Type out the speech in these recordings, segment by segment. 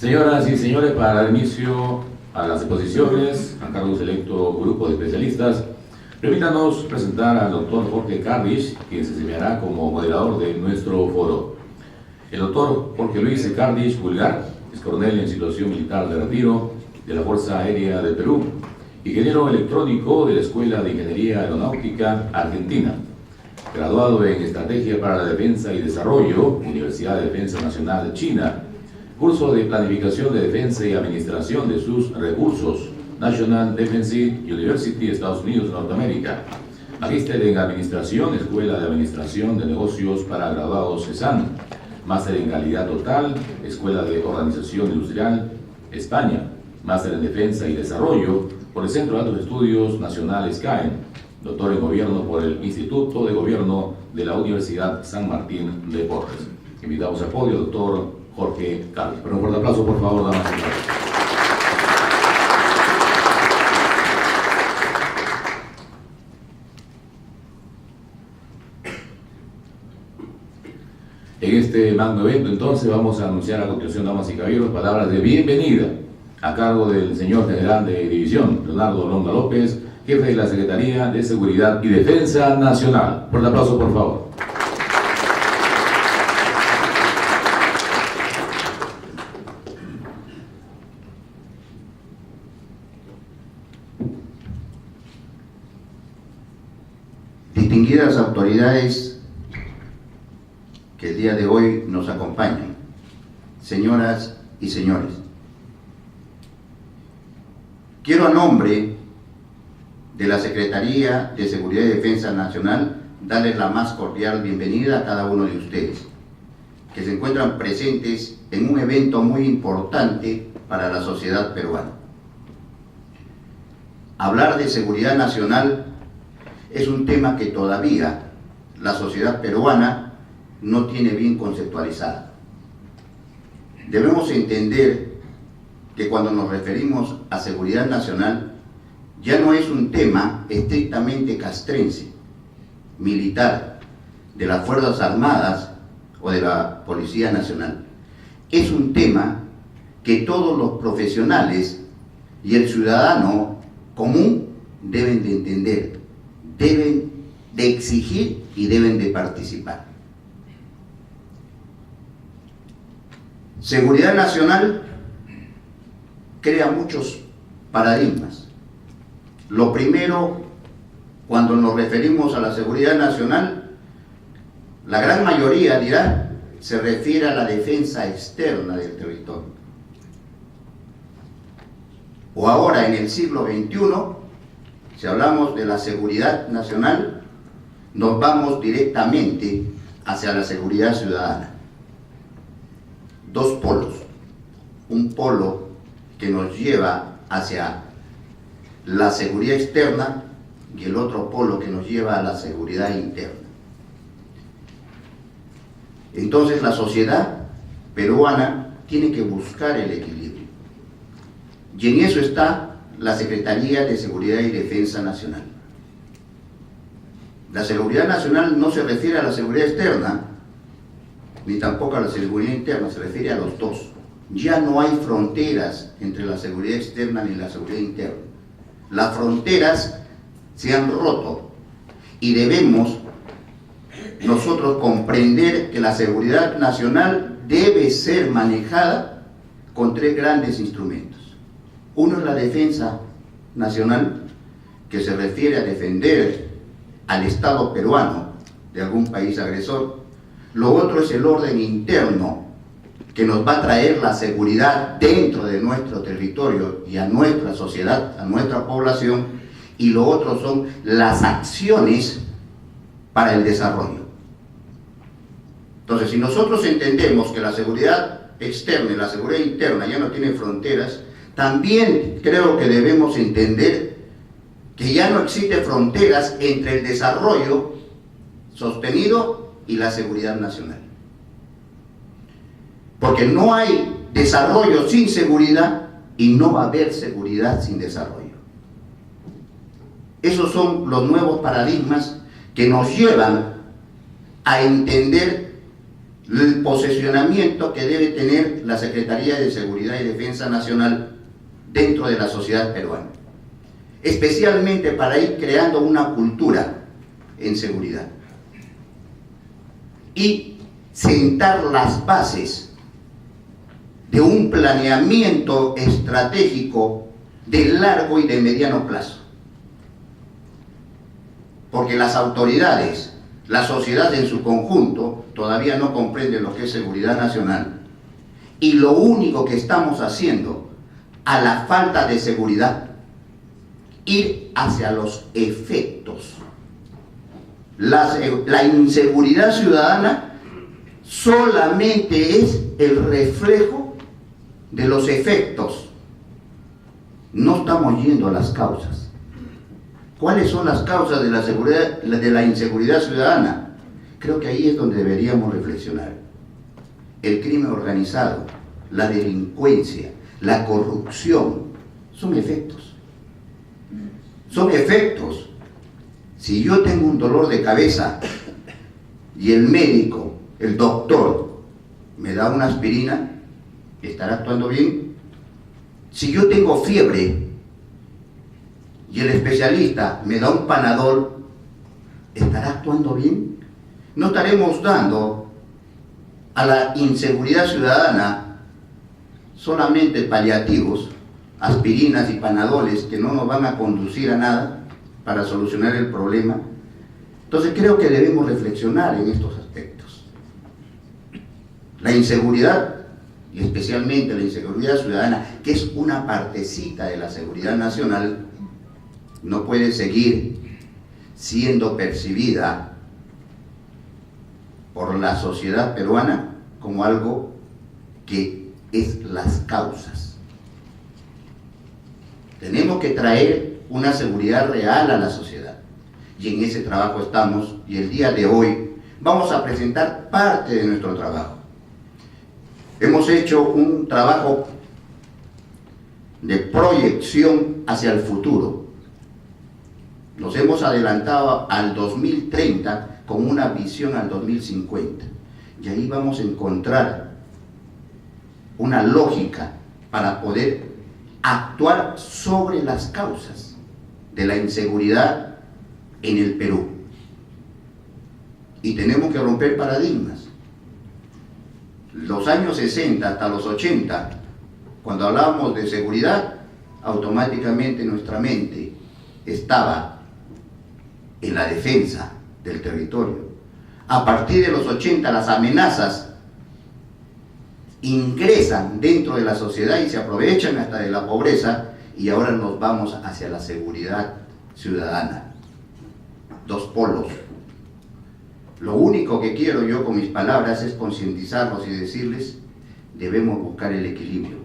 Señoras y señores, para dar inicio a las exposiciones a cargo de un selecto grupo de especialistas, permítanos presentar al doctor Jorge Cardish, quien se desempeñará como moderador de nuestro foro. El doctor Jorge Luis Cardish Pulgar es coronel en situación militar de retiro de la Fuerza Aérea del Perú, ingeniero electrónico de la Escuela de Ingeniería Aeronáutica Argentina, graduado en Estrategia para la Defensa y Desarrollo, Universidad de Defensa Nacional de China, curso de Planificación de Defensa y Administración de sus Recursos, National Defense University, Estados Unidos, Norteamérica, magíster en Administración, Escuela de Administración de Negocios para Graduados ESAN, máster en Calidad Total, Escuela de Organización Industrial, España, máster en Defensa y Desarrollo por el Centro de Altos Estudios Nacionales CAEN, doctor en Gobierno por el Instituto de Gobierno de la Universidad San Martín de Porres. Invitamos al podio, doctor Jorge Cardish. Pero un fuerte aplauso, por favor, damas y caballeros. En este magno evento, entonces, vamos a anunciar a continuación, damas y caballeros, palabras de bienvenida a cargo del señor general de división, Leonardo Longa López, jefe de la Secretaría de Seguridad y Defensa Nacional. Fuerte aplauso, por favor. Distinguidas autoridades que el día de hoy nos acompañan, señoras y señores, quiero a nombre de la Secretaría de Seguridad y Defensa Nacional darles la más cordial bienvenida a cada uno de ustedes, que se encuentran presentes en un evento muy importante para la sociedad peruana. Hablar de seguridad nacional es un tema que todavía la sociedad peruana no tiene bien conceptualizada. Debemos entender que cuando nos referimos a seguridad nacional, ya no es un tema estrictamente castrense, militar, de las Fuerzas Armadas o de la Policía Nacional. Es un tema que todos los profesionales y el ciudadano común deben de entender, deben de exigir y deben de participar. Seguridad nacional crea muchos paradigmas. Lo primero, cuando nos referimos a la seguridad nacional, la gran mayoría dirá, se refiere a la defensa externa del territorio. O ahora, en el siglo XXI, si hablamos de la seguridad nacional, nos vamos directamente hacia la seguridad ciudadana. Dos polos. Un polo que nos lleva hacia la seguridad externa y el otro polo que nos lleva a la seguridad interna. Entonces la sociedad peruana tiene que buscar el equilibrio. Y en eso está la Secretaría de Seguridad y Defensa Nacional. La seguridad nacional no se refiere a la seguridad externa, ni tampoco a la seguridad interna, se refiere a los dos. Ya no hay fronteras entre la seguridad externa ni la seguridad interna. Las fronteras se han roto y debemos nosotros comprender que la seguridad nacional debe ser manejada con tres grandes instrumentos. Uno es la defensa nacional, que se refiere a defender al Estado peruano de algún país agresor. Lo otro es el orden interno, que nos va a traer la seguridad dentro de nuestro territorio y a nuestra sociedad, a nuestra población. Y lo otro son las acciones para el desarrollo. Entonces, si nosotros entendemos que la seguridad externa y la seguridad interna ya no tienen fronteras, también creo que debemos entender que ya no existen fronteras entre el desarrollo sostenido y la seguridad nacional. Porque no hay desarrollo sin seguridad y no va a haber seguridad sin desarrollo. Esos son los nuevos paradigmas que nos llevan a entender el posicionamiento que debe tener la Secretaría de Seguridad y Defensa Nacional dentro de la sociedad peruana, especialmente para ir creando una cultura en seguridad y sentar las bases de un planeamiento estratégico de largo y de mediano plazo. Porque las autoridades, la sociedad en su conjunto, todavía no comprenden lo que es seguridad nacional. Y lo único que estamos haciendo a la falta de seguridad, ir hacia los efectos. La inseguridad ciudadana solamente es el reflejo de los efectos. No estamos yendo a las causas. ¿Cuáles son las causas de la inseguridad ciudadana? Creo que ahí es donde deberíamos reflexionar. El crimen organizado, la delincuencia, la corrupción, son efectos. Son efectos. Si yo tengo un dolor de cabeza y el médico, el doctor, me da una aspirina, ¿estará actuando bien? Si yo tengo fiebre y el especialista me da un Panadol, ¿estará actuando bien? No estaremos dando a la inseguridad ciudadana solamente paliativos, aspirinas y panadoles que no nos van a conducir a nada para solucionar el problema. Entonces creo que debemos reflexionar en estos aspectos. La inseguridad, y especialmente la inseguridad ciudadana, que es una partecita de la seguridad nacional, no puede seguir siendo percibida por la sociedad peruana como algo que es las causas. Tenemos que traer una seguridad real a la sociedad y en ese trabajo estamos, y el día de hoy vamos a presentar parte de nuestro trabajo. Hemos hecho un trabajo de proyección hacia el futuro. Nos hemos adelantado al 2030 con una visión al 2050. Y ahí vamos a encontrar una lógica para poder actuar sobre las causas de la inseguridad en el Perú. Y tenemos que romper paradigmas. Los años 60 hasta los 80, cuando hablábamos de seguridad, automáticamente nuestra mente estaba en la defensa del territorio. A partir de los 80, las amenazas ingresan dentro de la sociedad y se aprovechan hasta de la pobreza, y ahora nos vamos hacia la seguridad ciudadana. Dos polos. Lo único que quiero yo con mis palabras es concientizarlos y decirles: debemos buscar el equilibrio.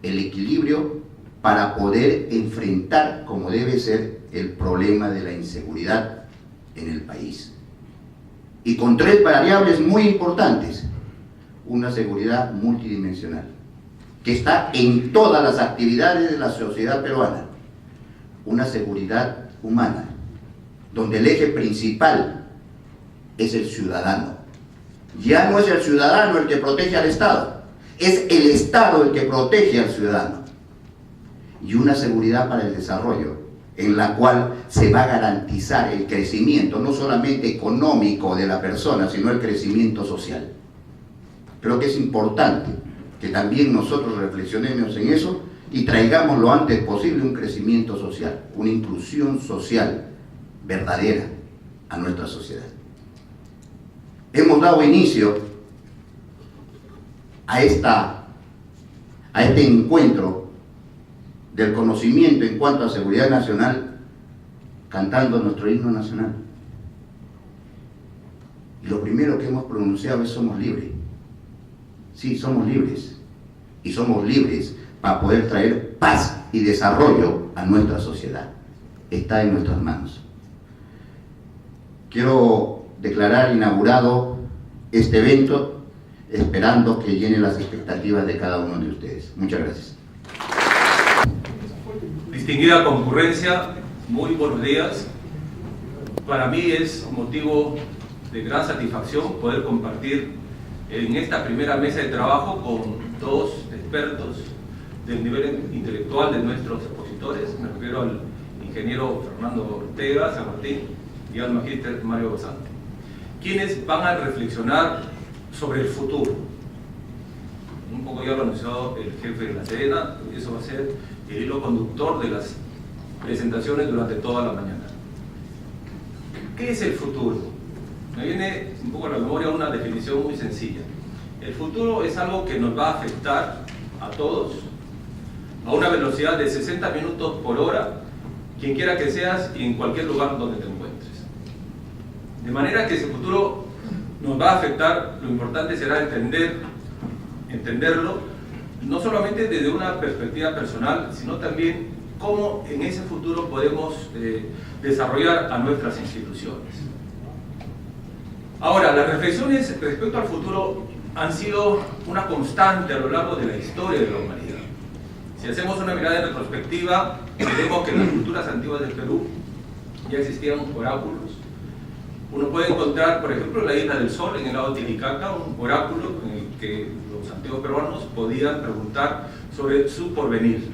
El equilibrio para poder enfrentar como debe ser el problema de la inseguridad en el país. Y con tres variables muy importantes. Una seguridad multidimensional, que está en todas las actividades de la sociedad peruana. Una seguridad humana, donde el eje principal es el ciudadano. Ya no es el ciudadano el que protege al Estado, es el Estado el que protege al ciudadano. Y una seguridad para el desarrollo, en la cual se va a garantizar el crecimiento, no solamente económico de la persona, sino el crecimiento social. Creo que es importante que también nosotros reflexionemos en eso y traigamos lo antes posible un crecimiento social, una inclusión social verdadera a nuestra sociedad. Hemos dado inicio a este encuentro del conocimiento en cuanto a seguridad nacional, cantando nuestro himno nacional. Y lo primero que hemos pronunciado es: somos libres. Sí, somos libres. Y somos libres para poder traer paz y desarrollo a nuestra sociedad. Está en nuestras manos. Quiero declarar inaugurado este evento, esperando que llene las expectativas de cada uno de ustedes. Muchas gracias. Distinguida concurrencia, muy buenos días. Para mí es motivo de gran satisfacción poder compartir en esta primera mesa de trabajo con dos expertos del nivel intelectual de nuestros expositores. Me refiero al ingeniero Fernando Ortega San Martín y al magíster Mario Bazán, quienes van a reflexionar sobre el futuro. Un poco ya lo ha anunciado el jefe de La Serena, eso va a ser el hilo conductor de las presentaciones durante toda la mañana. ¿Qué es el futuro? Me viene un poco a la memoria una definición muy sencilla. El futuro es algo que nos va a afectar a todos a una velocidad de 60 minutos por hora, quien quiera que seas y en cualquier lugar donde te encuentres. De manera que ese futuro nos va a afectar, lo importante será entenderlo, no solamente desde una perspectiva personal, sino también cómo en ese futuro podemos desarrollar a nuestras instituciones. Ahora, las reflexiones respecto al futuro han sido una constante a lo largo de la historia de la humanidad. Si hacemos una mirada en retrospectiva, veremos que en las culturas antiguas del Perú ya existían oráculos. Uno puede encontrar, por ejemplo, en la Isla del Sol, en el lago Titicaca, un oráculo en el que los antiguos peruanos podían preguntar sobre su porvenir.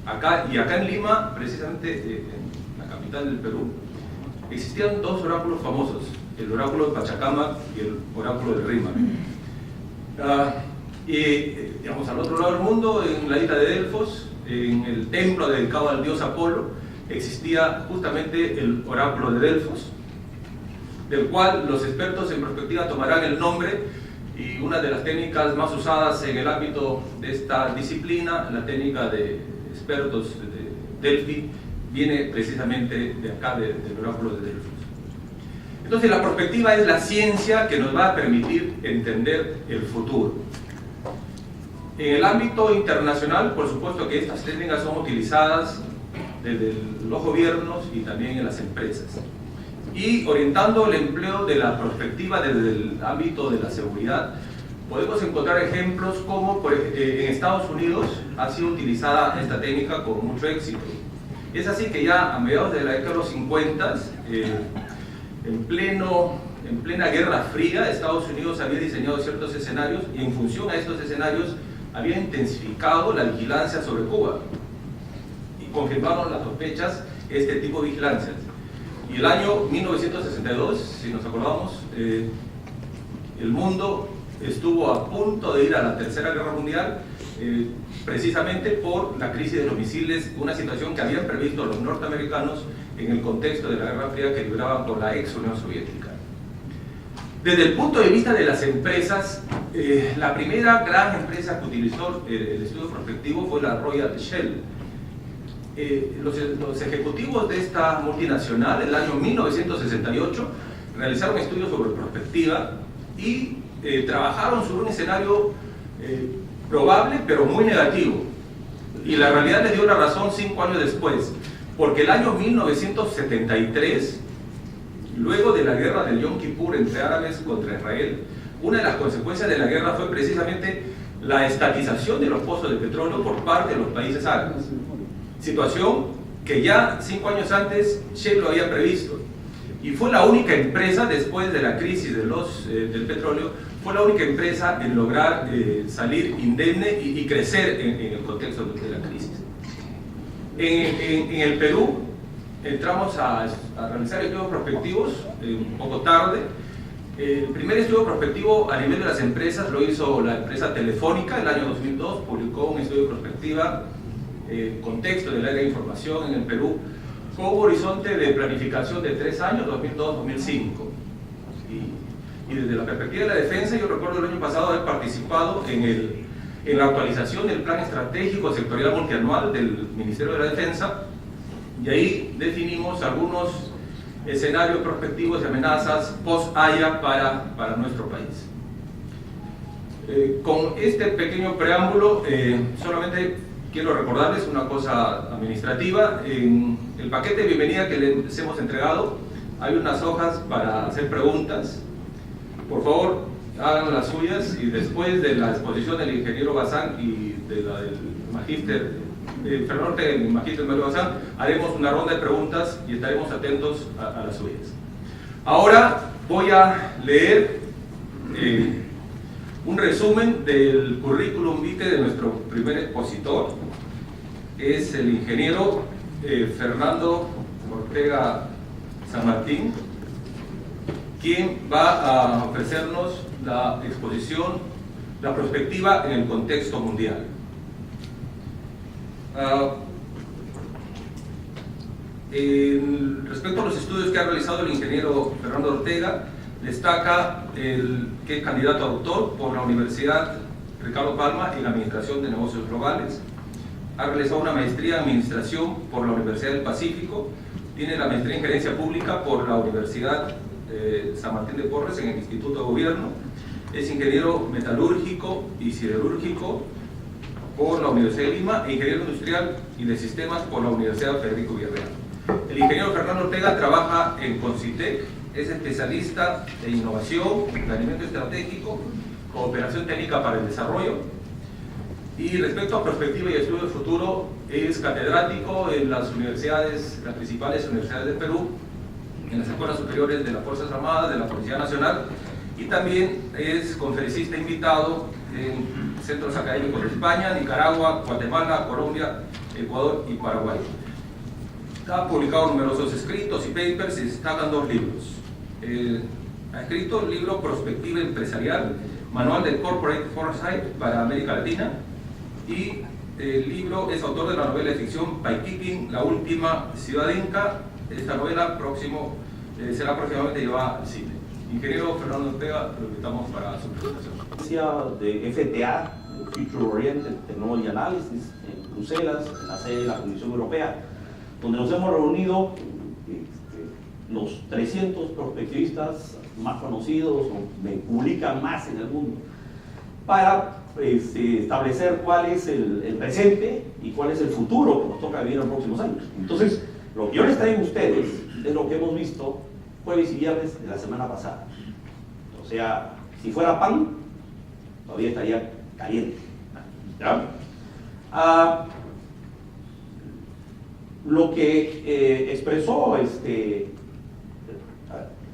Acá en Lima, precisamente en la capital del Perú, existían dos oráculos famosos, el oráculo de Pachacamac y el oráculo de Rímac. Digamos, al otro lado del mundo, en la isla de Delfos, en el templo dedicado al dios Apolo, existía justamente el oráculo de Delfos, del cual los expertos en perspectiva tomarán el nombre, y una de las técnicas más usadas en el ámbito de esta disciplina, la técnica de expertos de Delphi, viene precisamente de acá, del oráculo de Delfos. Entonces, la perspectiva es la ciencia que nos va a permitir entender el futuro. En el ámbito internacional, por supuesto que estas técnicas son utilizadas desde los gobiernos y también en las empresas. Y orientando el empleo de la perspectiva desde el ámbito de la seguridad, podemos encontrar ejemplos como en Estados Unidos ha sido utilizada esta técnica con mucho éxito. Es así que ya a mediados de la década de los 50, en plena Guerra Fría, Estados Unidos había diseñado ciertos escenarios y en función a estos escenarios había intensificado la vigilancia sobre Cuba y confirmaron las sospechas este tipo de vigilancias. Y el año 1962, si nos acordamos, el mundo estuvo a punto de ir a la Tercera Guerra Mundial, precisamente por la crisis de los misiles, una situación que habían previsto los norteamericanos en el contexto de la Guerra Fría que libraban con la ex Unión Soviética. Desde el punto de vista de las empresas, la primera gran empresa que utilizó el estudio prospectivo fue la Royal Shell. Los ejecutivos de esta multinacional, en el año 1968, realizaron estudios sobre prospectiva y trabajaron sobre un escenario probable pero muy negativo. Y la realidad les dio la razón 5 años después, porque el año 1973, luego de la guerra del Yom Kippur entre árabes contra Israel, una de las consecuencias de la guerra fue precisamente la estatización de los pozos de petróleo por parte de los países árabes. Situación que ya 5 años antes Shell lo había previsto. Y fue la única empresa, después de la crisis del petróleo, fue la única empresa en lograr salir indemne y crecer en el contexto de la crisis. En el Perú entramos a realizar estudios prospectivos un poco tarde. El primer estudio prospectivo a nivel de las empresas lo hizo la empresa Telefónica en el año 2002, publicó un estudio de prospectiva, contexto del área de información en el Perú, con un horizonte de planificación de 3 años, 2002-2005. Y desde la perspectiva de la defensa, yo recuerdo el año pasado haber participado en la actualización del Plan Estratégico Sectorial Multianual del Ministerio de la Defensa, y ahí definimos algunos escenarios prospectivos y amenazas post-Haya para nuestro país. Con este pequeño preámbulo, solamente quiero recordarles una cosa administrativa. En el paquete de bienvenida que les hemos entregado hay unas hojas para hacer preguntas. Por favor, hagan las suyas, y después de la exposición del ingeniero Bazán y de la del magíster Fernando Ortega y el magíster Mario Bazán, haremos una ronda de preguntas y estaremos atentos a las suyas. Ahora voy a leer Un resumen del currículum vitae de nuestro primer expositor es el ingeniero Fernando Ortega San Martín, quien va a ofrecernos la exposición, la perspectiva en el contexto mundial. Respecto a los estudios que ha realizado el ingeniero Fernando Ortega, destaca que es candidato a doctor por la Universidad Ricardo Palma en Administración de Negocios Globales. Ha realizado una maestría en Administración por la Universidad del Pacífico. Tiene la maestría en Gerencia Pública por la Universidad San Martín de Porres en el Instituto de Gobierno. Es ingeniero metalúrgico y siderúrgico por la Universidad de Lima e ingeniero industrial y de sistemas por la Universidad Federico Villarreal. El ingeniero Fernando Ortega trabaja en Concitec, es especialista en innovación, planeamiento estratégico, cooperación técnica para el desarrollo. Y respecto a perspectiva y estudio de futuro, es catedrático en las universidades, las principales universidades de Perú, en las escuelas superiores de las Fuerzas Armadas, de la Policía Nacional, y también es conferencista invitado en centros académicos de España, Nicaragua, Guatemala, Colombia, Ecuador y Paraguay. Ha publicado numerosos escritos y papers y destacan 2 libros. Ha escrito el libro Prospectiva Empresarial, Manual de Corporate Foresight para América Latina, y el libro es autor de la novela de ficción Paiquiquín, La Última Ciudad Inca. Esta novela será próximamente llevada al cine. Ingeniero Fernando Ortega, lo invitamos para su presentación. De FTA, Future Oriented Technology Analysis, en Bruselas, en la sede de la Comisión Europea, donde nos hemos reunido los 300 prospectivistas más conocidos o que publican más en el mundo, para establecer cuál es el presente y cuál es el futuro que nos toca vivir en los próximos años. Entonces, lo que yo les traigo a ustedes es lo que hemos visto jueves y viernes de la semana pasada. O sea, si fuera pan, todavía estaría caliente. ¿Ya? Lo que expresó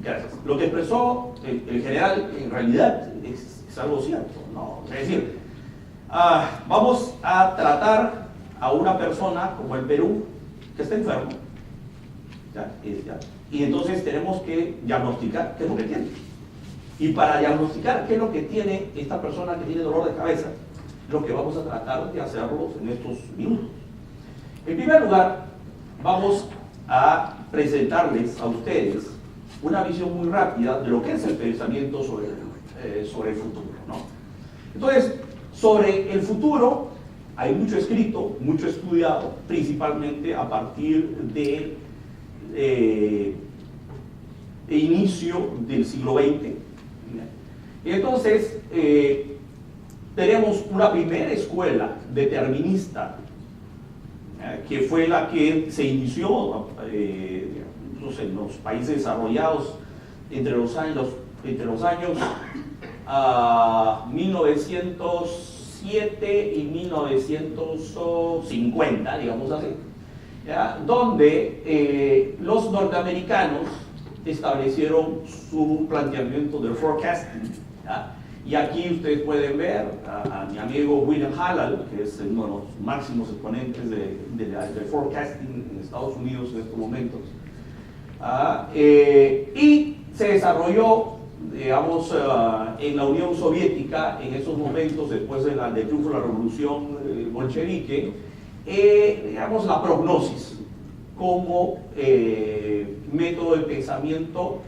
gracias. Lo que expresó el general en realidad es algo cierto, ¿no? Es decir, vamos a tratar a una persona como el Perú que está enfermo, y entonces tenemos que diagnosticar qué es lo que tiene. Y para diagnosticar qué es lo que tiene esta persona que tiene dolor de cabeza, lo que vamos a tratar de hacerlo en estos minutos. En primer lugar, vamos a presentarles a ustedes una visión muy rápida de lo que es el pensamiento sobre el futuro, ¿no? Entonces, sobre el futuro hay mucho escrito, mucho estudiado, principalmente a partir del inicio del siglo XX. Y entonces, tenemos una primera escuela determinista, que fue la que se inició en los países desarrollados entre los años 1907 y 1950, digamos así, ¿ya? Donde los norteamericanos establecieron su planteamiento del forecasting, ¿ya? Y aquí ustedes pueden ver a mi amigo William Hallal, que es uno de los máximos exponentes del forecasting en Estados Unidos en estos momentos. Y se desarrolló, digamos, en la Unión Soviética en esos momentos, después del triunfo de la revolución bolchevique, digamos, la prognosis como método de pensamiento.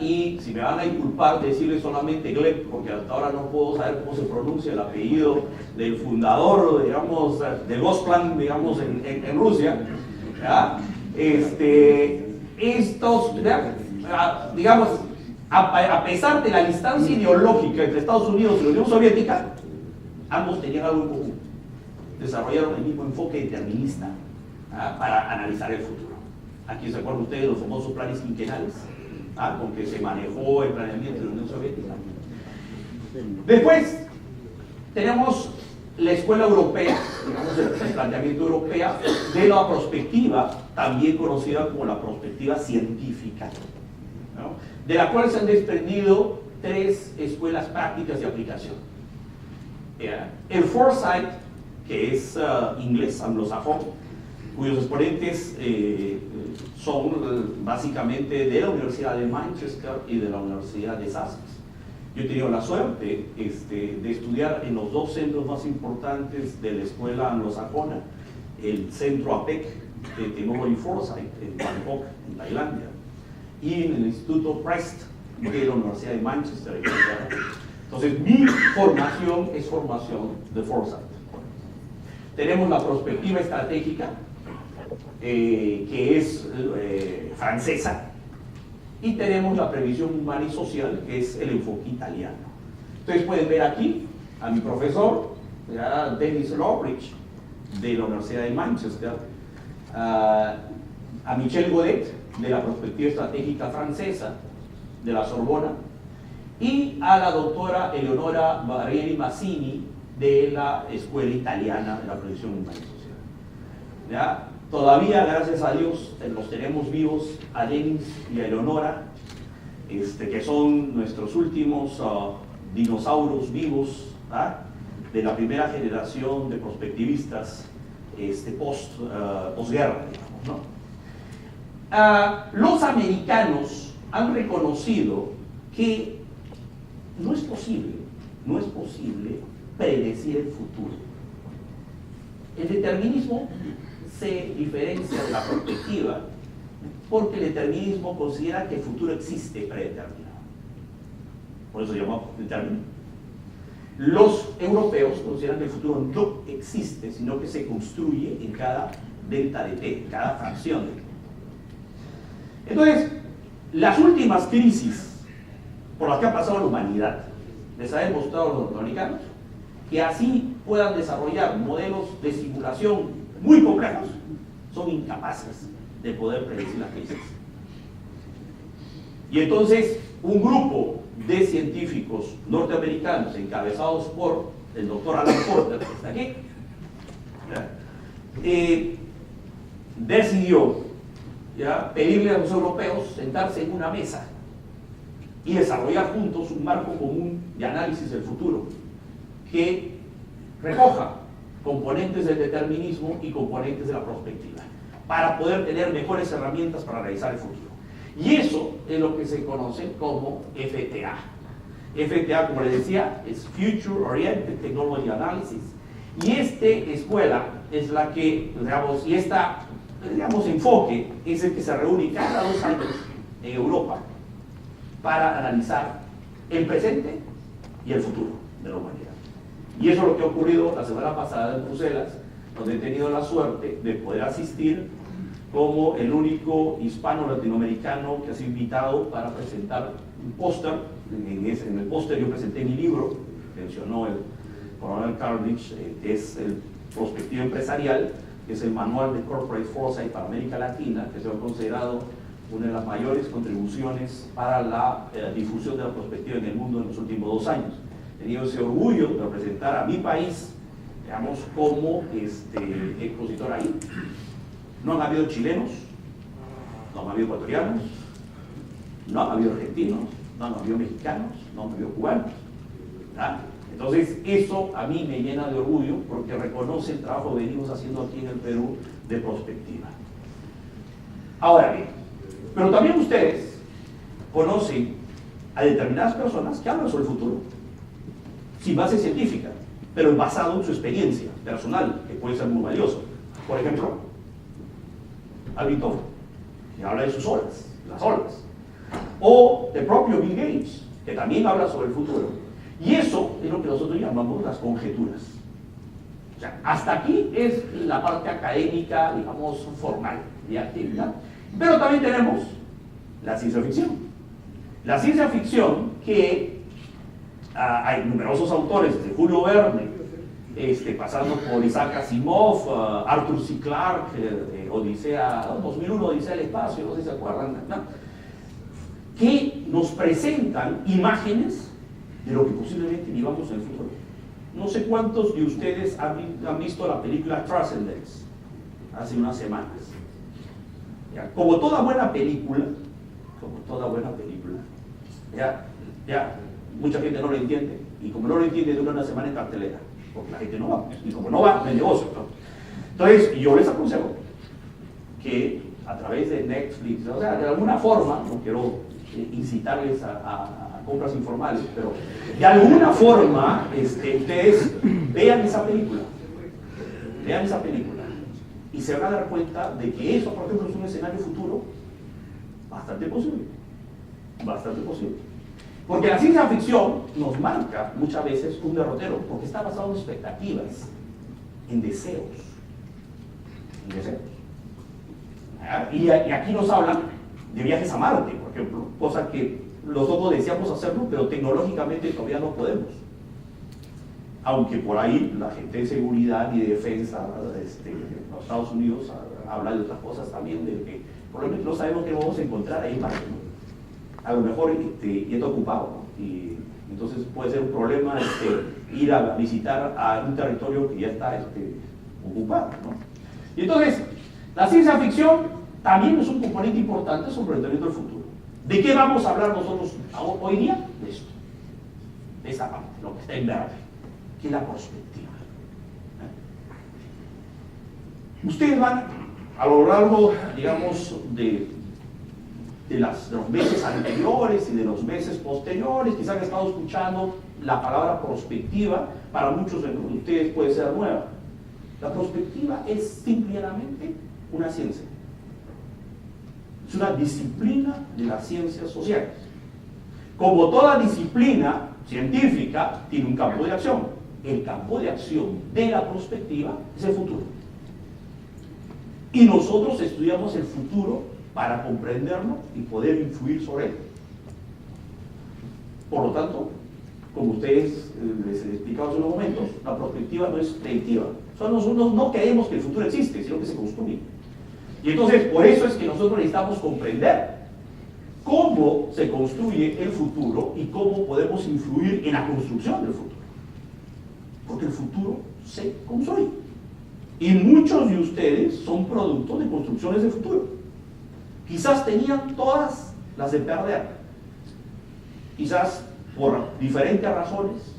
Y si me van a inculpar, decirle solamente Gleb, porque hasta ahora no puedo saber cómo se pronuncia el apellido del fundador, digamos, del Gosplan, digamos, en Rusia, ¿ya? Digamos, a pesar de la distancia ideológica entre Estados Unidos y la Unión Soviética, ambos tenían algo en común: desarrollaron el mismo enfoque determinista, ¿ah?, para analizar el futuro. Aquí se acuerdan ustedes de los famosos planes quinquenales, con que se manejó el planeamiento de la Unión Soviética. Después tenemos la escuela europea, digamos, el planteamiento europeo de la prospectiva, también conocida como la prospectiva científica, ¿no?, de la cual se han desprendido tres escuelas prácticas de aplicación. El Foresight, que es inglés anglosajón, cuyos exponentes son básicamente de la Universidad de Manchester y de la Universidad de Sussex. Yo he tenido la suerte de estudiar en los dos centros más importantes de la escuela anglosajona, el Centro APEC de Technology Foresight en Bangkok, en Tailandia, y en el Instituto Prest de la Universidad de Manchester, en Inglaterra. Entonces, mi formación es formación de Foresight. Tenemos la perspectiva estratégica, que es francesa, y tenemos la previsión humana y social, que es el enfoque italiano. Entonces pueden ver aquí a mi profesor, Dennis Lowbridge, de la Universidad de Manchester, a Michel Godet, de la perspectiva estratégica francesa, de la Sorbona, y a la doctora Eleonora Barrieri Massini, de la Escuela Italiana de la Previsión Humana y Social. ¿Ya? Todavía, gracias a Dios, los tenemos vivos a Denis y a Eleonora, que son nuestros últimos dinosaurios vivos, de la primera generación de prospectivistas posguerra, digamos, ¿no? Los americanos han reconocido que no es posible predecir el futuro. El determinismo se diferencia de la perspectiva porque el determinismo considera que el futuro existe predeterminado. Por eso se llama determinismo. Los europeos consideran que el futuro no existe, sino que se construye en cada delta de t, en cada fracción de t. Entonces, las últimas crisis por las que ha pasado la humanidad les ha demostrado a los norteamericanos que así puedan desarrollar modelos de simulación muy complejos, son incapaces de poder predecir la crisis. Y entonces, un grupo de científicos norteamericanos encabezados por el doctor Alan Porter, que está aquí, decidió pedirle a los europeos sentarse en una mesa y desarrollar juntos un marco común de análisis del futuro que recoja componentes del determinismo y componentes de la prospectiva para poder tener mejores herramientas para realizar el futuro. Y eso es lo que se conoce como FTA. FTA, como les decía, es Future Oriented Technology Analysis. Y esta escuela es la que, digamos, y enfoque es el que se reúne cada 2 años en Europa para analizar el presente y el futuro de la humanidad. Y eso es lo que ha ocurrido la semana pasada en Bruselas, donde he tenido la suerte de poder asistir como el único hispano latinoamericano que ha sido invitado para presentar un póster. En el póster yo presenté mi libro, que mencionó el coronel Carnage, que es el Prospectiva Empresarial, que es el manual de Corporate Foresight para América Latina, que se ha considerado una de las mayores contribuciones para la difusión de la prospectiva en el mundo en los últimos 2 años. He tenido ese orgullo de representar a mi país, digamos, como expositor ahí. No han habido chilenos, no han habido ecuatorianos, no han habido argentinos, no han habido mexicanos, no han habido cubanos. ¿Verdad? Entonces, eso a mí me llena de orgullo porque reconoce el trabajo que venimos haciendo aquí en el Perú de prospectiva. Ahora bien, pero también ustedes conocen a determinadas personas que hablan sobre el futuro, sin base científica, pero basado en su experiencia personal, que puede ser muy valioso. Por ejemplo, Alvin Toffler, que habla de sus olas, las olas. O el propio Bill Gates, que también habla sobre el futuro. Y eso es lo que nosotros llamamos las conjeturas. O sea, hasta aquí es la parte académica, digamos, formal de actividad. Pero también tenemos la ciencia ficción. La ciencia ficción que hay numerosos autores, desde Julio Verne, pasando por Isaac Asimov, Arthur C. Clarke, Odisea, 2001, Odisea del Espacio, no sé si se acuerdan, ¿no? Que nos presentan imágenes de lo que posiblemente vivamos en el futuro. No sé cuántos de ustedes han visto la película Transcendence hace unas semanas. Como toda buena película, mucha gente no lo entiende, y como no lo entiende dura una semana en cartelera, porque la gente no va, y como no va, no hay negocio, ¿no? Entonces, yo les aconsejo que a través de Netflix, o sea, de alguna forma, no quiero incitarles a compras informales, pero de alguna forma ustedes vean esa película, y se van a dar cuenta de que eso, por ejemplo, es un escenario futuro bastante posible, porque la ciencia ficción nos marca muchas veces un derrotero, porque está basado en expectativas, en deseos. Y aquí nos hablan de viajes a Marte, por ejemplo, cosa que nosotros deseamos hacerlo, pero tecnológicamente todavía no podemos. Aunque por ahí la gente de seguridad y de defensa en los Estados Unidos habla de otras cosas también, de que probablemente no sabemos qué vamos a encontrar ahí en Marte, ¿no? A lo mejor y está ocupado, ¿no? Y entonces puede ser un problema ir a visitar a un territorio que ya está ocupado, ¿no? Y entonces, la ciencia ficción también es un componente importante sobre el planteamiento del futuro. ¿De qué vamos a hablar nosotros hoy día? De esto, de esa parte, lo que está en verde, que es la perspectiva. Ustedes van a lo largo, digamos, de los meses anteriores y de los meses posteriores, quizás han estado escuchando la palabra perspectiva, para muchos de ustedes puede ser nueva. La perspectiva es simplemente una ciencia. Es una disciplina de las ciencias sociales. Como toda disciplina científica, tiene un campo de acción. El campo de acción de la perspectiva es el futuro. Y nosotros estudiamos el futuro para comprenderlo y poder influir sobre él. Por lo tanto, como ustedes les he explicado hace unos momentos, la perspectiva no es predictiva. O sea, nosotros no creemos que el futuro existe, sino que se construye. Y entonces, por eso es que nosotros necesitamos comprender cómo se construye el futuro y cómo podemos influir en la construcción del futuro. Porque el futuro se construye. Y muchos de ustedes son producto de construcciones de futuro. Quizás tenían todas las de perder. Quizás por diferentes razones,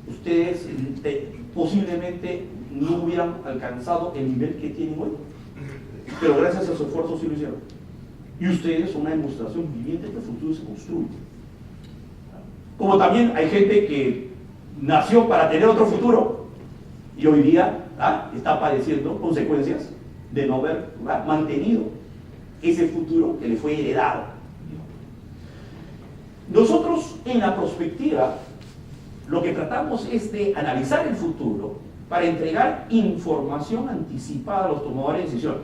ustedes posiblemente no hubieran alcanzado el nivel que tienen hoy. Pero gracias a su esfuerzo sí lo hicieron. Y ustedes son una demostración viviente que el futuro se construye. Como también hay gente que nació para tener otro futuro y hoy día está padeciendo consecuencias de no haber mantenido ese futuro que le fue heredado. Nosotros en la perspectiva lo que tratamos es de analizar el futuro para entregar información anticipada a los tomadores de decisiones.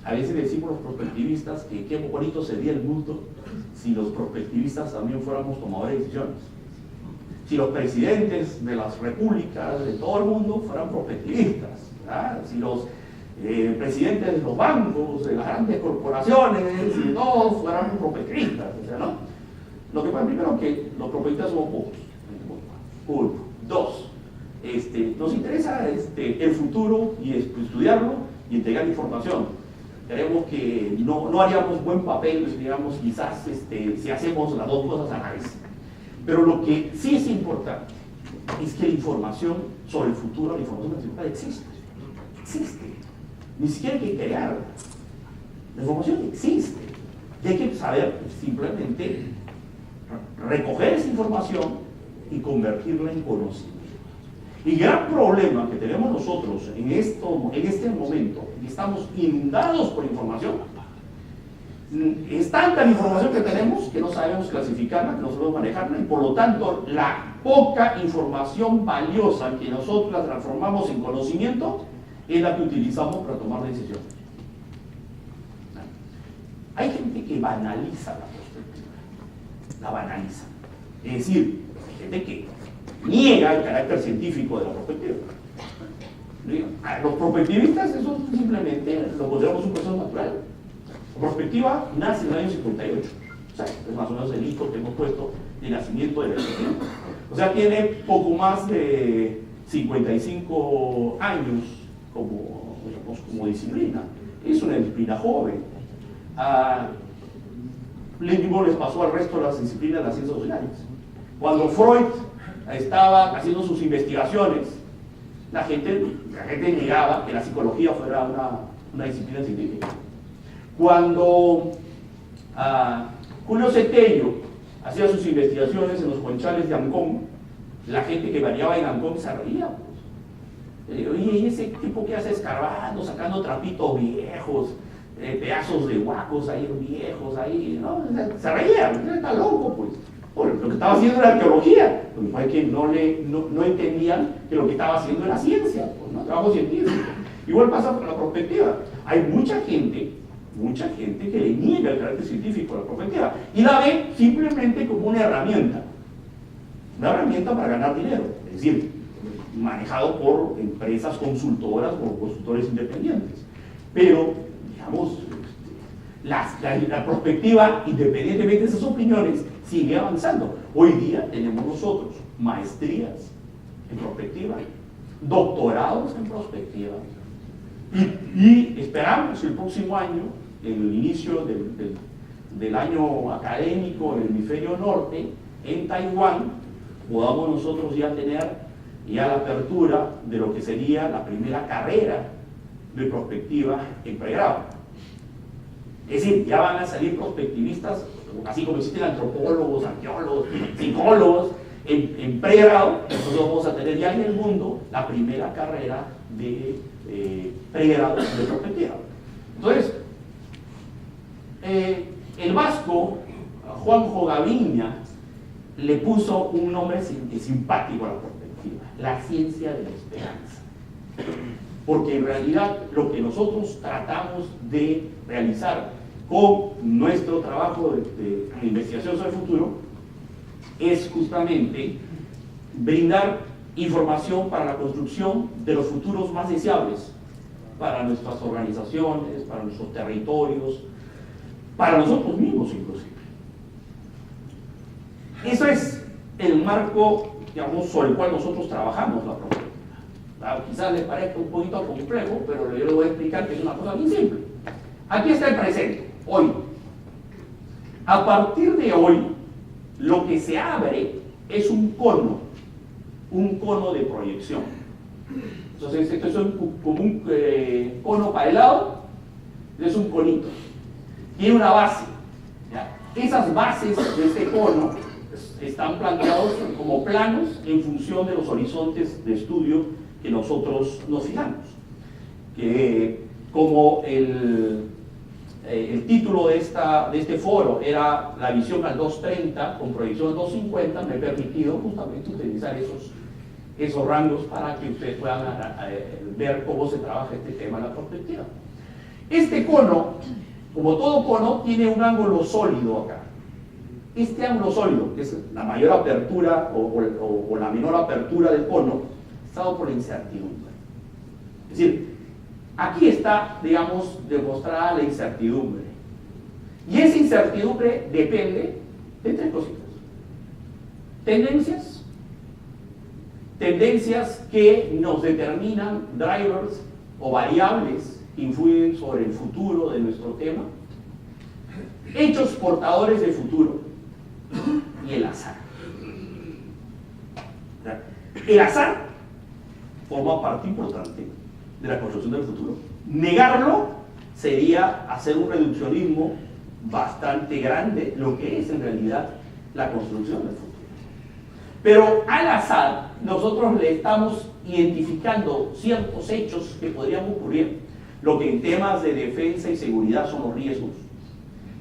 A veces decimos los prospectivistas que qué bonito sería el mundo si los prospectivistas también fuéramos tomadores de decisiones. Si los presidentes de las repúblicas de todo el mundo fueran prospectivistas, si los presidentes de los bancos, de las grandes corporaciones, si todos fueran prospectivistas, ¿no? Lo que pasa primero es que los prospectivistas somos pocos. Uno. Dos, nos interesa el futuro y estudiarlo y entregar información. Creemos que no haríamos buen papel, digamos, quizás si hacemos las dos cosas a la vez. Pero lo que sí es importante es que la información sobre el futuro, la información anticipada existe. Existe. Ni siquiera hay que crearla. La información existe. Y hay que saber simplemente recoger esa información y convertirla en conocimiento. Y el gran problema que tenemos nosotros en este momento, que estamos inundados por información, es tanta la información que tenemos que no sabemos clasificarla, que no sabemos manejarla, y por lo tanto la poca información valiosa que nosotros la transformamos en conocimiento es la que utilizamos para tomar decisiones. Hay gente que banaliza la perspectiva, la banaliza. Es decir, hay gente que niega el carácter científico de la perspectiva. Los perspectivistas, eso simplemente lo consideramos un proceso natural. La perspectiva nace en el año 58. O sea, es más o menos el hito que hemos puesto de nacimiento de la perspectiva. O sea, tiene poco más de 55 años como disciplina. Es una disciplina joven. Lo mismo les pasó al resto de las disciplinas de las ciencias sociales. Cuando Freud estaba haciendo sus investigaciones, la gente negaba que la psicología fuera una disciplina científica. Cuando Julio Cetello hacía sus investigaciones en los conchales de Ancón, la gente que variaba en Ancón se reía. Oye, ¿y ese tipo que hace escarbando, sacando trapitos viejos, pedazos de huacos ahí viejos ahí? ¿No? Se reía, está loco, pues. Bueno, lo que estaba haciendo era arqueología, lo que pasa es que no entendían que lo que estaba haciendo era ciencia, pues, ¿no? Trabajo científico. Igual pasa con la prospectiva. Hay mucha gente que le niega el carácter científico a la prospectiva y la ve simplemente como una herramienta para ganar dinero, es decir, manejado por empresas consultoras o consultores independientes. Pero, digamos, la prospectiva, independientemente de esas opiniones, sigue avanzando. Hoy día tenemos nosotros maestrías en prospectiva, doctorados en prospectiva, y esperamos el próximo año, el inicio del año académico en el hemisferio norte, en Taiwán, podamos nosotros ya tener la apertura de lo que sería la primera carrera de prospectiva en pregrado. Es decir, ya van a salir prospectivistas, así como existen antropólogos, arqueólogos, psicólogos, en pregrado. Nosotros vamos a tener ya en el mundo la primera carrera de pregrado de prospectiva. Entonces, el vasco Juanjo Gaviña le puso un nombre simpático a la prospectiva: la ciencia de la esperanza. Porque en realidad lo que nosotros tratamos de realizar con nuestro trabajo de investigación sobre el futuro es justamente brindar información para la construcción de los futuros más deseables para nuestras organizaciones, para nuestros territorios, para nosotros mismos inclusive. Eso es el marco, digamos, sobre el cual nosotros trabajamos la prospectiva. Claro, quizás les parezca un poquito complejo, pero yo les voy a explicar que es una cosa bien simple. Aquí está el presente, hoy. A partir de hoy, lo que se abre es un cono de proyección. Entonces, esto es como un cono para el lado, es un conito. Tiene una base. ¿Ya? Esas bases de este cono están planteados como planos en función de los horizontes de estudio que nosotros nos fijamos. Que como el título de este foro era la visión al 230 con proyección al 250, me he permitido justamente utilizar esos rangos para que ustedes puedan ver cómo se trabaja este tema en la prospectiva. Este cono, como todo cono, tiene un ángulo sólido acá. Este ángulo sólido, que es la mayor apertura o la menor apertura del cono, está dado por la incertidumbre. Es decir, aquí está, digamos, demostrada la incertidumbre. Y esa incertidumbre depende de tres cositas. Tendencias que nos determinan, drivers o variables que influyen sobre el futuro de nuestro tema, hechos portadores de futuro y el azar. El azar forma parte importante de la construcción del futuro. Negarlo sería hacer un reduccionismo bastante grande, lo que es en realidad la construcción del futuro. Pero al azar nosotros le estamos identificando ciertos hechos que podrían ocurrir, lo que en temas de defensa y seguridad son los riesgos.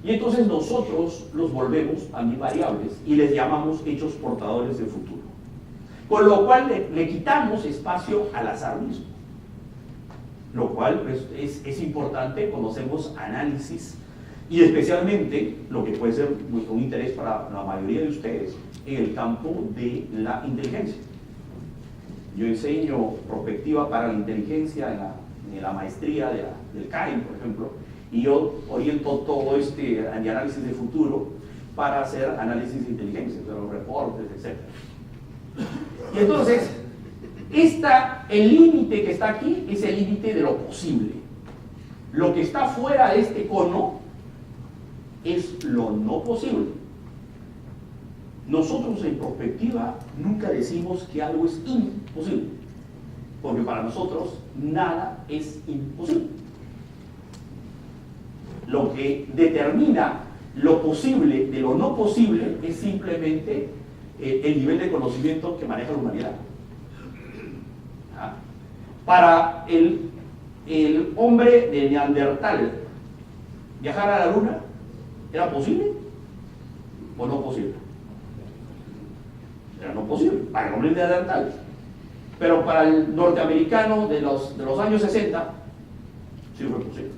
Y entonces nosotros los volvemos a mis variables y les llamamos hechos portadores del futuro. Con lo cual le quitamos espacio al azar mismo. Lo cual pues, es importante, conocemos análisis y especialmente lo que puede ser un interés para la mayoría de ustedes en el campo de la inteligencia. Yo enseño prospectiva para la inteligencia en la maestría del CAI, por ejemplo, y yo oriento todo este análisis de futuro para hacer análisis de inteligencia, de los reportes, etc. Y entonces, el límite que está aquí es el límite de lo posible. Lo que está fuera de este cono es lo no posible. nosotros en perspectiva nunca decimos que algo es imposible, porque para nosotros nada es imposible. Lo que determina lo posible de lo no posible es simplemente el nivel de conocimiento que maneja la humanidad. ¿Ah? Para el hombre de Neandertal, ¿viajar a la luna era posible o no posible? Era no posible para el hombre de Neandertal. Pero para el norteamericano de los años 60, sí fue posible.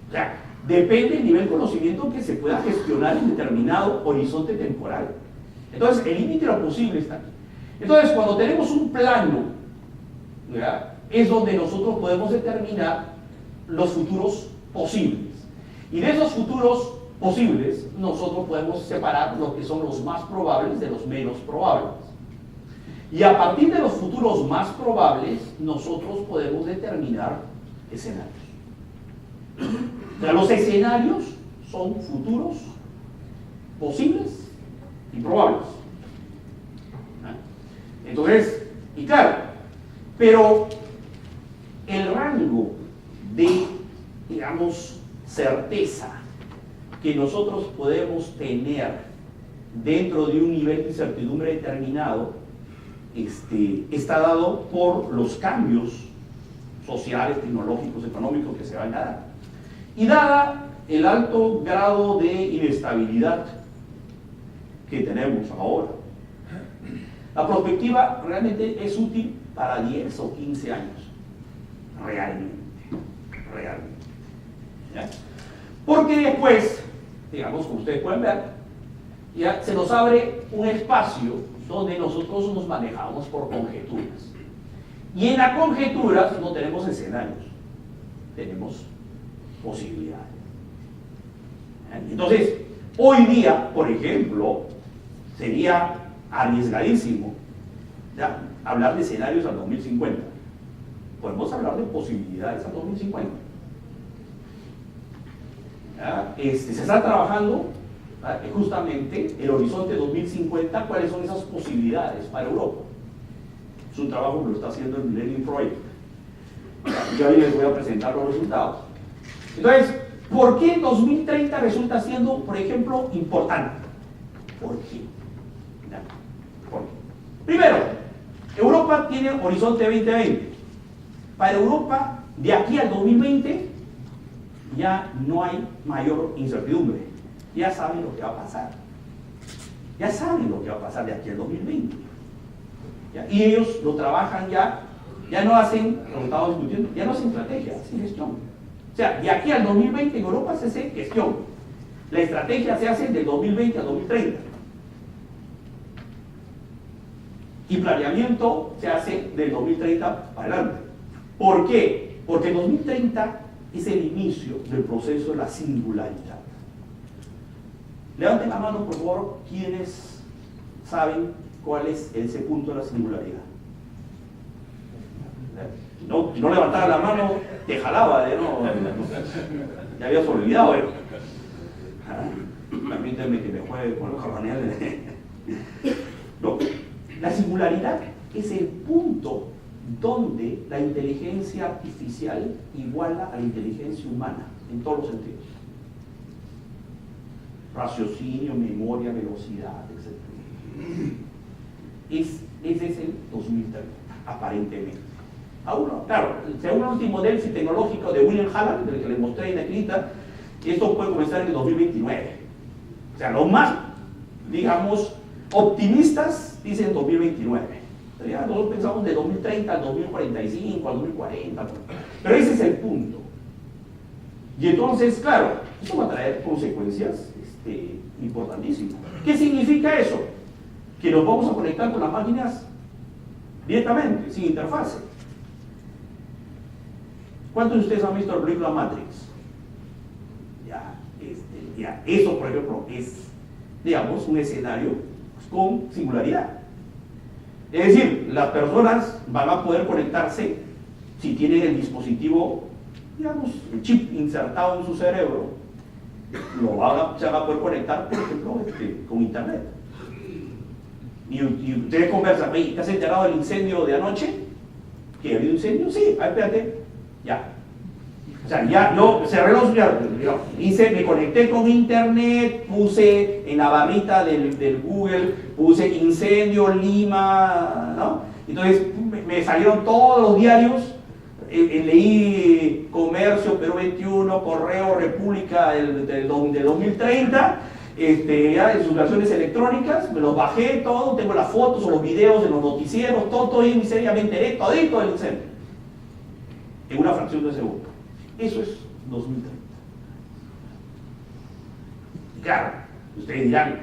O sea, depende del nivel de conocimiento que se pueda gestionar en determinado horizonte temporal. Entonces, el límite de lo posible está aquí. Entonces, cuando tenemos un plano, ¿verdad?, es donde nosotros podemos determinar los futuros posibles. Y de esos futuros posibles, nosotros podemos separar lo que son los más probables de los menos probables. Y a partir de los futuros más probables, nosotros podemos determinar escenarios. O sea, los escenarios son futuros posibles y probables. Entonces, y claro, pero el rango de, digamos, certeza que nosotros podemos tener dentro de un nivel de incertidumbre determinado está dado por los cambios sociales, tecnológicos, económicos que se van a dar. Y dada el alto grado de inestabilidad que tenemos ahora, la perspectiva realmente es útil para 10 o 15 años. Realmente. ¿Ya? Porque después, digamos, como ustedes pueden ver, ya se nos abre un espacio donde nosotros nos manejamos por conjeturas. Y en la conjetura no tenemos escenarios, tenemos posibilidades. Entonces, hoy día, por ejemplo, sería arriesgadísimo, ¿ya?, hablar de escenarios al 2050. Podemos hablar de posibilidades al 2050. Se está trabajando justamente el horizonte 2050, cuáles son esas posibilidades para Europa. Es un trabajo que lo está haciendo el Millennium Project. Yo hoy les voy a presentar los resultados. Entonces, ¿por qué 2030 resulta siendo, por ejemplo, importante? ¿Por qué? ¿Por qué? Primero, Europa tiene horizonte 2020. Para Europa, de aquí al 2020, ya no hay mayor incertidumbre. Ya saben lo que va a pasar. Ya saben lo que va a pasar de aquí al 2020. ¿Ya? Y ellos lo trabajan ya no hacen, como estamos discutiendo, ya no hacen estrategia, hacen gestión. O sea, de aquí al 2020 en Europa se hace gestión. La estrategia se hace del 2020 al 2030. Y planeamiento se hace del 2030 para adelante. ¿Por qué? Porque el 2030 es el inicio del proceso de la singularidad. Levanten la mano, por favor, quienes saben cuál es ese punto de la singularidad. Si no levantaba la mano, te jalaba, ya habías olvidado. Permíteme que me juegue con los carbaneales. No, la singularidad es el punto donde la inteligencia artificial iguala a la inteligencia humana, en todos los sentidos. Raciocinio, memoria, velocidad, etc. Ese es el 2030, aparentemente. Aún no, claro, según el último déficit tecnológico de William Hallam, del que les mostré en la escrita, esto puede comenzar en el 2029. O sea, los más, digamos, optimistas dicen 2029. Ya nosotros pensamos de 2030 al 2045, al 2040, pero ese es el punto. Y entonces, claro, eso va a traer consecuencias importantísimas. ¿Qué significa eso? Que nos vamos a conectar con las máquinas directamente, sin interfase. ¿Cuántos de ustedes han visto la película Matrix? Ya, eso, por ejemplo, es, digamos, un escenario con singularidad. Es decir, las personas van a poder conectarse si tienen el dispositivo, digamos, el chip insertado en su cerebro, se van a poder conectar, por ejemplo, con internet. Y ustedes conversan, ¿te has enterado del incendio de anoche? ¿Que ha habido incendio? Sí, espérate, ya. O sea, ya yo cerré los... me conecté con internet, puse en la barrita del Google, puse incendio Lima, ¿no? Entonces me salieron todos los diarios, leí Comercio, Perú 21, Correo, República del 2030, ya en sus versiones electrónicas, me los bajé todo, tengo las fotos o los videos de los noticieros, todo en miseria, me enteré todito del incendio, en una fracción de segundo. Eso es 2030. Y claro, ustedes dirán,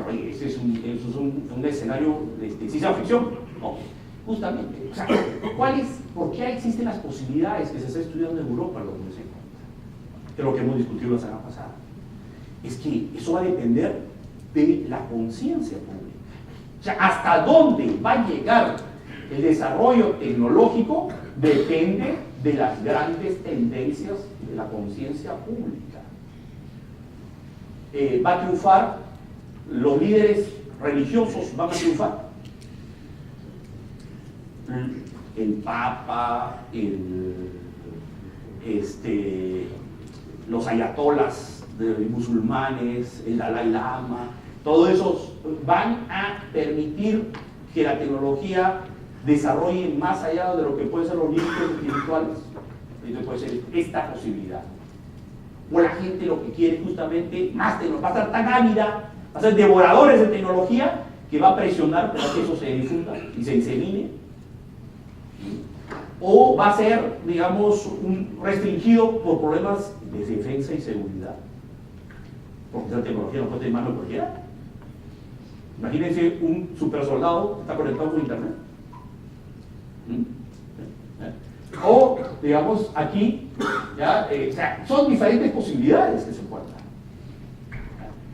oye, eso es un escenario de ciencia ficción. No, justamente. O sea, ¿por qué existen las posibilidades que se está estudiando en Europa en los 2050? Que es lo que hemos discutido la semana pasada. Es que eso va a depender de la conciencia pública. O sea, hasta dónde va a llegar el desarrollo tecnológico depende de las grandes tendencias de la conciencia pública. ¿Va a triunfar? ¿Los líderes religiosos van a triunfar? El Papa, los ayatolas musulmanes, el Dalai Lama, todos esos van a permitir que la tecnología desarrolle más allá de lo que pueden ser los límites espirituales. Entonces puede ser esta posibilidad. O la gente lo que quiere justamente más tecnología, va a estar tan ávida, va a ser devoradores de tecnología que va a presionar para que eso se difunda y se disemine. O va a ser, digamos, restringido por problemas de defensa y seguridad. Porque esa tecnología no puede tener mano de cualquiera. Imagínense un supersoldado que está conectado con internet. O, digamos, aquí, ¿ya? O sea, son diferentes posibilidades que se encuentran.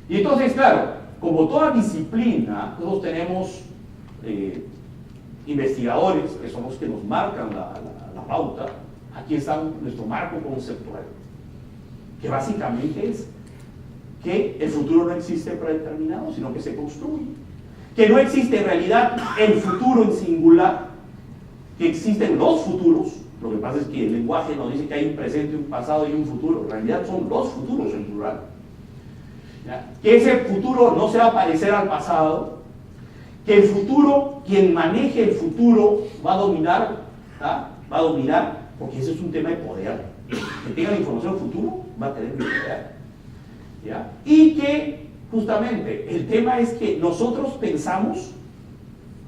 Y entonces, claro, como toda disciplina, nosotros tenemos investigadores que son los que nos marcan la pauta. Aquí está nuestro marco conceptual, que básicamente es que el futuro no existe predeterminado, sino que se construye. Que no existe en realidad el futuro en singular, que existen los futuros. Lo que pasa es que el lenguaje nos dice que hay un presente, un pasado y un futuro. En realidad son los futuros en plural. ¿Ya? Que ese futuro no se va a parecer al pasado, que el futuro, quien maneje el futuro va a dominar, ¿tá? Va a dominar, porque ese es un tema de poder. Que tenga la información del futuro va a tener el poder. ¿Ya? Y que justamente el tema es que nosotros pensamos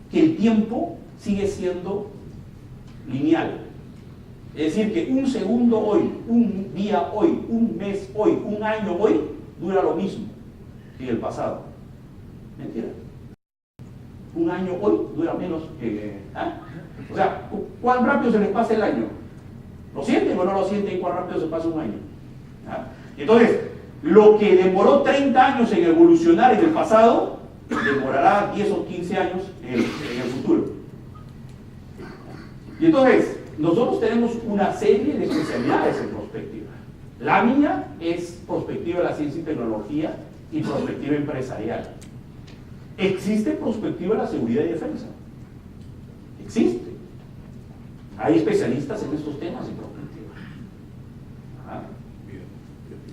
que el tiempo sigue siendo lineal. Es decir, que un segundo hoy, un día hoy, un mes hoy, un año hoy, dura lo mismo que en el pasado. Mentira. Un año hoy dura menos que... O sea, ¿cuán rápido se les pasa el año? ¿Lo sienten o no lo sienten cuán rápido se pasa un año? Entonces, lo que demoró 30 años en evolucionar en el pasado, demorará 10 o 15 años en el futuro. Y entonces, nosotros tenemos una serie de especialidades en prospectiva. La mía es prospectiva de la ciencia y tecnología y prospectiva empresarial. ¿Existe prospectiva de la seguridad y defensa? Existe. Hay especialistas en estos temas en prospectiva.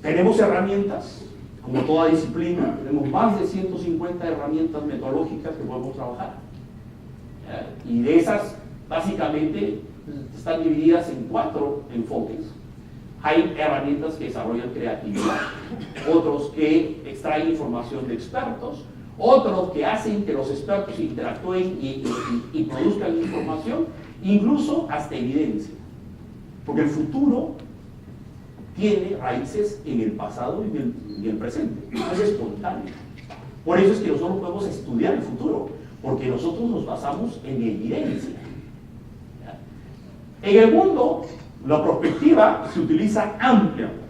Tenemos herramientas, como toda disciplina, tenemos más de 150 herramientas metodológicas que podemos trabajar. Y de esas, básicamente, están divididas en 4 enfoques. Hay herramientas que desarrollan creatividad, otros que extraen información de expertos, otros que hacen que los expertos interactúen y produzcan información, incluso hasta evidencia. Porque el futuro tiene raíces en el pasado y en el presente, no es espontáneo. Por eso es que nosotros podemos estudiar el futuro, porque nosotros nos basamos en evidencia. En el mundo, la prospectiva se utiliza ampliamente.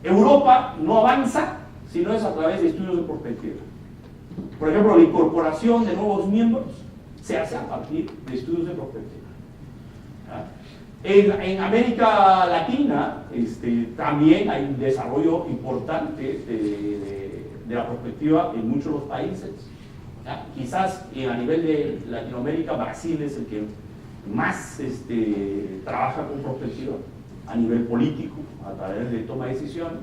Europa no avanza si no es a través de estudios de prospectiva. Por ejemplo, la incorporación de nuevos miembros se hace a partir de estudios de prospectiva. En América Latina también hay un desarrollo importante de la prospectiva en muchos de los países. ¿Ya? Quizás a nivel de Latinoamérica, Brasil es el que más trabaja con prospectiva a nivel político, a través de toma de decisiones.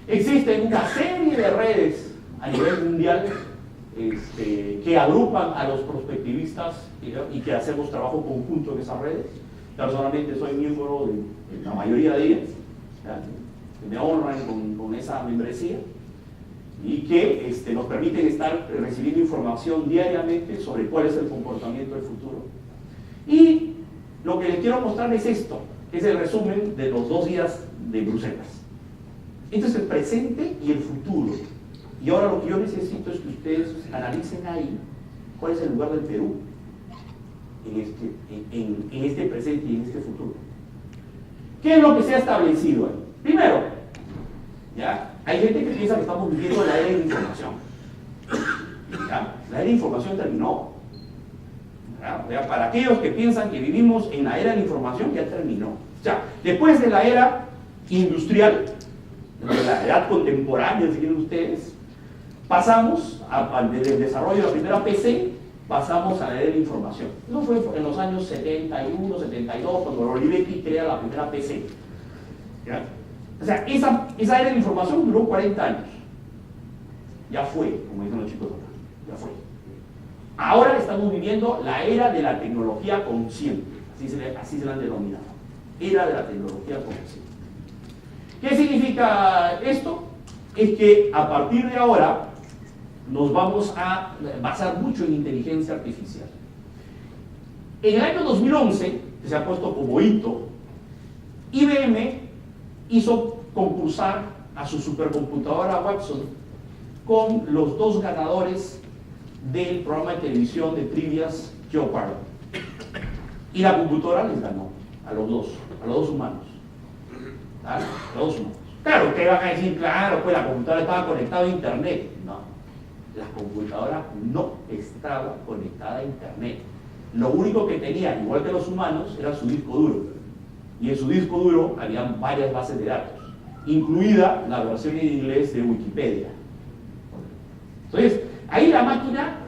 Existen una serie de redes a nivel mundial que agrupan a los prospectivistas y que hacemos trabajo conjunto en esas redes. Personalmente soy miembro de la mayoría de ellas, ¿ya? Me honran con esa membresía y que nos permiten estar recibiendo información diariamente sobre cuál es el comportamiento del futuro. Y lo que les quiero mostrar es esto, que es el resumen de los 2 días de Bruselas. Este es el presente y el futuro. Y ahora lo que yo necesito es que ustedes analicen ahí cuál es el lugar del Perú en este presente y en este futuro. ¿Qué es lo que se ha establecido ahí? Primero, ¿ya? Hay gente que piensa que estamos viviendo la era de la información. ¿Ya? La era de la información terminó. ¿Ya? Para aquellos que piensan que vivimos en la era de la información, ya terminó. O sea, después de la era industrial, de la edad contemporánea, si quieren ustedes, pasamos desde el desarrollo de la primera PC, pasamos a la era de la información. Eso fue en los años 71, 72, cuando Olivetti crea la primera PC. ¿Ya? O sea, esa era de la información duró 40 años. Ya fue, como dicen los chicos ahora, ya fue. Ahora estamos viviendo la era de la tecnología consciente, así se la han denominado. Era de la tecnología consciente. ¿Qué significa esto? Es que a partir de ahora nos vamos a basar mucho en inteligencia artificial. En el año 2011, que se ha puesto como hito, IBM hizo concursar a su supercomputadora Watson con los 2 ganadores del programa de televisión de trivias Jeopardy. Y la computadora les ganó a los dos humanos. ¿Vale? A los 2 humanos. Claro, ustedes van a decir, claro, pues la computadora estaba conectada a internet. No, la computadora no estaba conectada a internet. Lo único que tenía, igual que los humanos, era su disco duro. Y en su disco duro había varias bases de datos, incluida la versión en inglés de Wikipedia. Entonces, ahí la máquina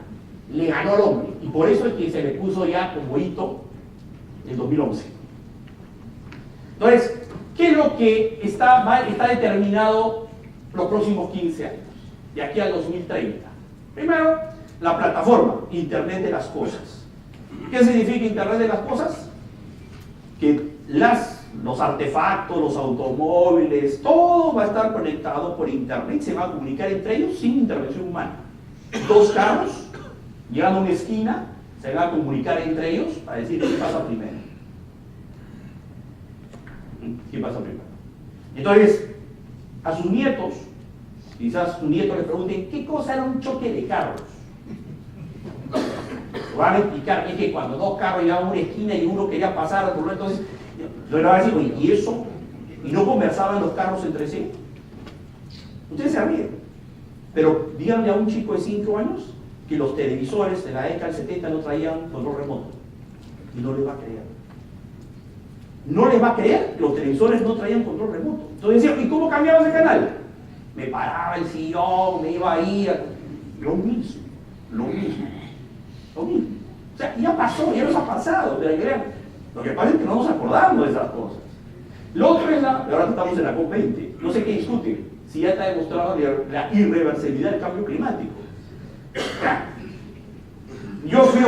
le ganó al hombre, y por eso es que se le puso ya como hito en 2011. Entonces, ¿qué es lo que está determinado los próximos 15 años, de aquí al 2030? Primero, la plataforma, Internet de las Cosas. ¿Qué significa Internet de las Cosas? Que los artefactos, los automóviles, todo va a estar conectado por internet, se va a comunicar entre ellos sin intervención humana. 2 carros, llegando a una esquina, se van a comunicar entre ellos para decir quién pasa primero. ¿Quién pasa primero? Entonces, a sus nietos, quizás sus nietos les pregunten, ¿qué cosa era un choque de carros? Lo van a explicar, es que cuando 2 carros llegaban a una esquina y uno quería pasar, entonces le van a decir, oye, ¿y eso? ¿Y no conversaban los carros entre sí? Ustedes se ríen. Pero díganle a un chico de 5 años que los televisores de la década del 70 no traían control remoto. Y no les va a creer. No les va a creer que los televisores no traían control remoto. Entonces decían, ¿y cómo cambiabas de canal? Me paraba el sillón, me iba ahí. Lo mismo. O sea, ya pasó, ya nos ha pasado. Lo que pasa es que no nos acordamos de esas cosas. Lo otro es ahora estamos en la COP20, no sé qué discuten, si ya está demostrado la irreversibilidad del cambio climático. Yo fui